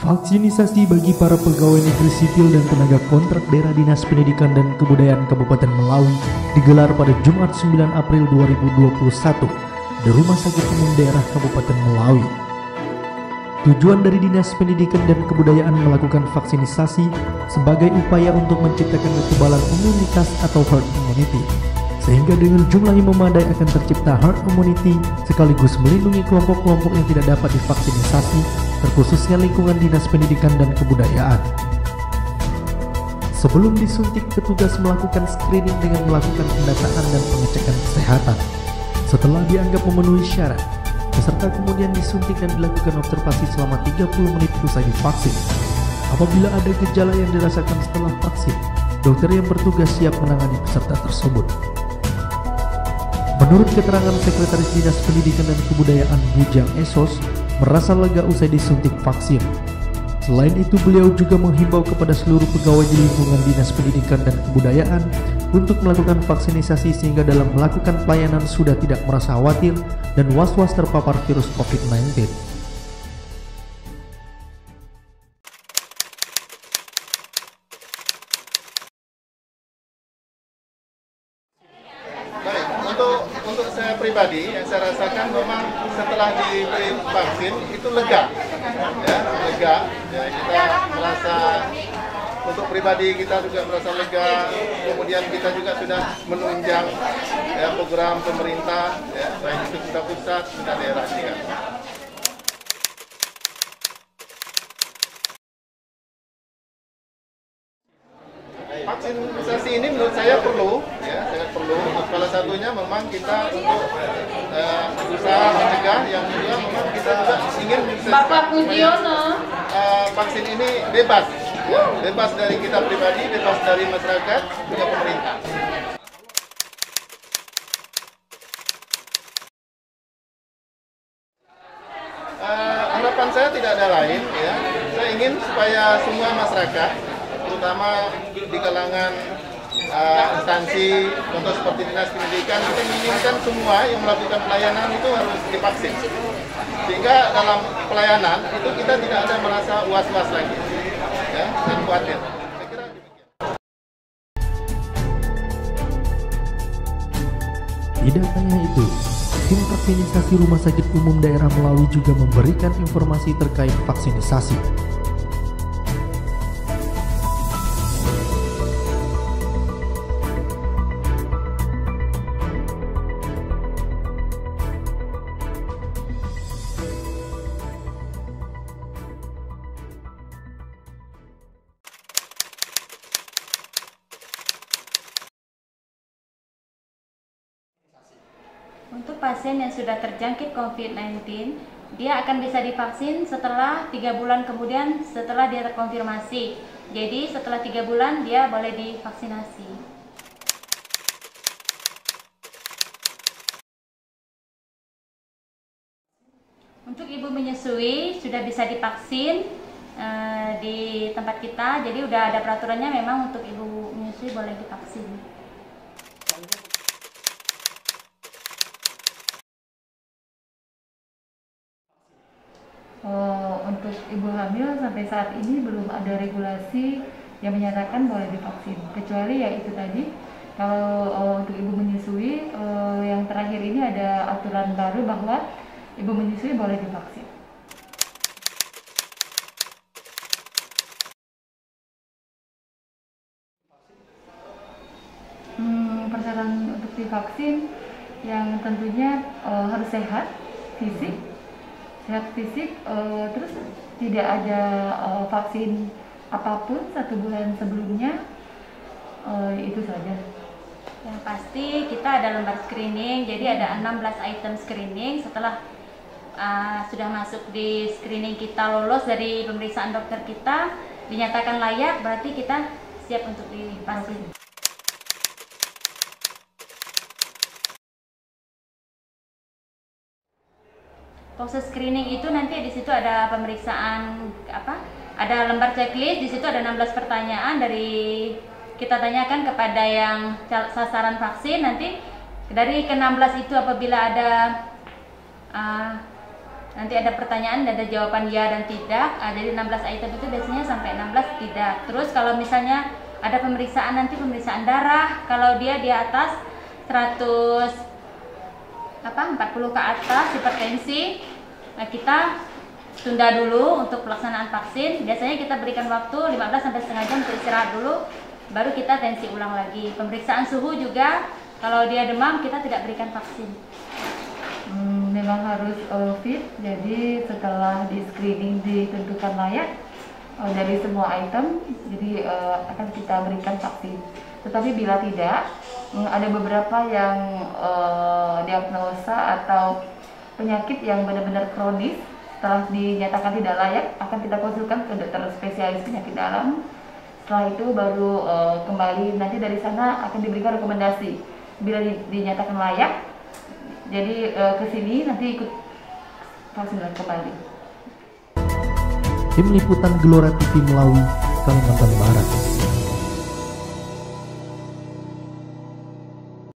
Vaksinisasi bagi para pegawai negeri sipil dan tenaga kontrak daerah Dinas Pendidikan dan Kebudayaan Kabupaten Melawi digelar pada Jumat 9 April 2021 di Rumah Sakit Umum Daerah Kabupaten Melawi. Tujuan dari Dinas Pendidikan dan Kebudayaan melakukan vaksinisasi sebagai upaya untuk menciptakan kekebalan imunitas atau herd immunity, sehingga dengan jumlah yang memadai akan tercipta herd immunity sekaligus melindungi kelompok-kelompok yang tidak dapat divaksinisasi, terkhususnya lingkungan Dinas Pendidikan dan Kebudayaan. Sebelum disuntik, petugas melakukan screening dengan melakukan pendataan dan pengecekan kesehatan. Setelah dianggap memenuhi syarat, peserta kemudian disuntik dan dilakukan observasi selama 30 menit usai divaksin. Apabila ada gejala yang dirasakan setelah vaksin, dokter yang bertugas siap menangani peserta tersebut. Menurut keterangan Sekretaris Dinas Pendidikan dan Kebudayaan Bujang Esos, merasa lega usai disuntik vaksin. Selain itu, beliau juga menghimbau kepada seluruh pegawai di lingkungan Dinas Pendidikan dan Kebudayaan untuk melakukan vaksinisasi sehingga dalam melakukan pelayanan sudah tidak merasa khawatir dan was-was terpapar virus COVID-19. Baik, untuk saya pribadi yang saya rasakan memang setelah diberi vaksin itu lega, ya, lega. Ya, kita merasa untuk pribadi kita juga merasa lega. Kemudian kita juga sudah menunjang ya, program pemerintah, ya, baik itu kita pusat, kita daerah juga. Vaksinasi ini menurut saya perlu, ya, sangat perlu. Salah satunya memang kita untuk berusaha mencegah, yang kedua memang kita juga ingin Bapak Pudiono, vaksin ini bebas, bebas dari kita pribadi, bebas dari masyarakat, juga pemerintah. Harapan saya tidak ada lain, ya. Saya ingin supaya semua masyarakat, terutama di kalangan instansi, contoh seperti Dinas Pendidikan, kita menginginkan semua yang melakukan pelayanan itu harus divaksin. Sehingga dalam pelayanan itu kita tidak ada merasa was-was lagi, ya, dan khawatir. Saya kira demikian. Tidak hanya itu, tim vaksinisasi Rumah Sakit Umum Daerah Melawi juga memberikan informasi terkait vaksinisasi. untuk pasien yang sudah terjangkit COVID-19, dia akan bisa divaksin setelah 3 bulan kemudian setelah dia terkonfirmasi. Jadi setelah 3 bulan dia boleh divaksinasi. Untuk ibu menyusui sudah bisa divaksin di tempat kita, jadi udah ada peraturannya memang untuk ibu menyusui boleh divaksin. Untuk ibu hamil sampai saat ini belum ada regulasi yang menyatakan boleh divaksin, kecuali ya itu tadi. Kalau untuk ibu menyusui yang terakhir ini ada aturan baru bahwa ibu menyusui boleh divaksin. Persyaratan untuk divaksin yang tentunya harus sehat fisik, terus tidak ada vaksin apapun 1 bulan sebelumnya, itu saja. Yang pasti kita ada lembar screening, jadi ada 16 item screening. Setelah sudah masuk di screening, kita lolos dari pemeriksaan dokter kita, dinyatakan layak, berarti kita siap untuk divaksin. Proses screening itu nanti di situ ada pemeriksaan ada lembar checklist, di situ ada 16 pertanyaan dari kita tanyakan kepada yang sasaran vaksin. Nanti dari ke-16 itu apabila ada Nanti ada pertanyaan, ada jawaban ya dan tidak. Jadi 16 item itu biasanya sampai 16 tidak. Terus kalau misalnya ada pemeriksaan, nanti pemeriksaan darah, kalau dia di atas 140 ke atas hipertensi, nah kita tunda dulu untuk pelaksanaan vaksin. Biasanya kita berikan waktu 15 sampai setengah jam untuk istirahat dulu, baru kita tensi ulang lagi. Pemeriksaan suhu juga, kalau dia demam kita tidak berikan vaksin. Memang harus fit, jadi setelah di screening ditentukan layak dari semua item, jadi akan kita berikan vaksin. Tetapi bila tidak, ada beberapa yang diagnosa atau penyakit yang benar-benar kronis, setelah dinyatakan tidak layak akan kita konsulkan ke dokter spesialis penyakit dalam. Setelah itu baru kembali, nanti dari sana akan diberikan rekomendasi. Bila dinyatakan layak, jadi ke sini nanti ikut vaksin kembali. Tim Liputan Gelora TV Melawi, Kalimantan Barat.